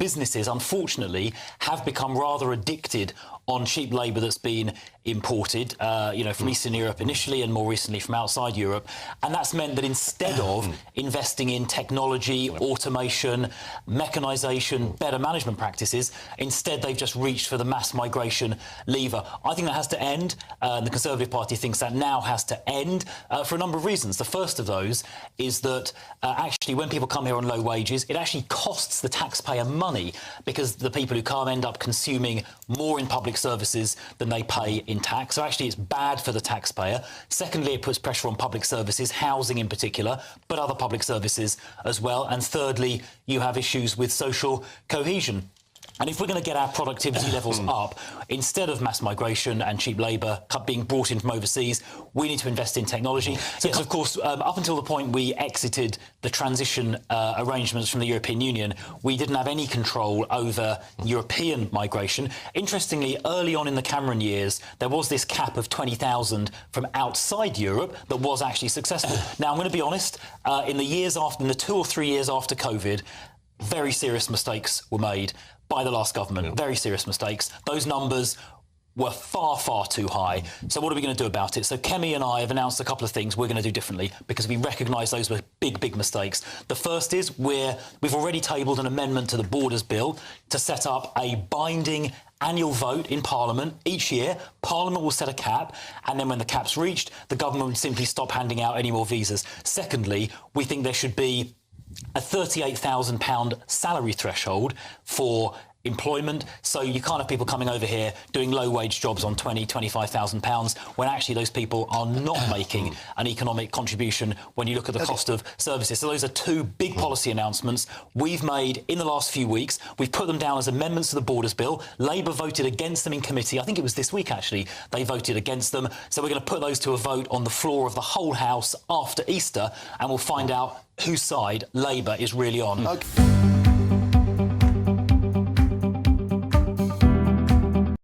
businesses, unfortunately, have become rather addicted on cheap labour that's been imported, from Eastern Europe initially and more recently from outside Europe. And that's meant that instead of investing in technology, automation, mechanisation, better management practices, instead they've just reached for the mass migration lever. I think that has to end. The Conservative Party thinks that now has to end for a number of reasons. The first of those is that actually when people come here on low wages, it actually costs the taxpayer money because the people who come end up consuming more in public services than they pay in tax. So actually it's bad for the taxpayer. Secondly, it puts pressure on public services, housing in particular, but other public services as well. And thirdly, you have issues with social cohesion. And if we're going to get our productivity levels up, instead of mass migration and cheap labour being brought in from overseas, we need to invest in technology. Yes, of course, up until the point we exited the transition arrangements from the European Union, we didn't have any control over European migration. Interestingly, early on in the Cameron years, there was this cap of 20,000 from outside Europe that was actually successful. Now, I'm going to be honest, in the 2 or 3 years after COVID, very serious mistakes were made by the last government, very serious mistakes. Those numbers were far, far too high. So what are we going to do about it? So Kemi and I have announced a couple of things we're going to do differently because we recognise those were big, big mistakes. The first is we've already tabled an amendment to the Borders Bill to set up a binding annual vote in Parliament each year. Parliament will set a cap, and then when the cap's reached, the government would simply stop handing out any more visas. Secondly, we think there should be a £38,000 salary threshold for employment, so you can't have people coming over here doing low-wage jobs on £20,000-25,000 when actually those people are not making an economic contribution when you look at the cost of services. So those are two big policy announcements we've made in the last few weeks. We've put them down as amendments to the Borders Bill. Labour voted against them in committee. I think it was this week, actually, they voted against them. So we're going to put those to a vote on the floor of the whole House after Easter, and we'll find out whose side Labour is really on. Okay.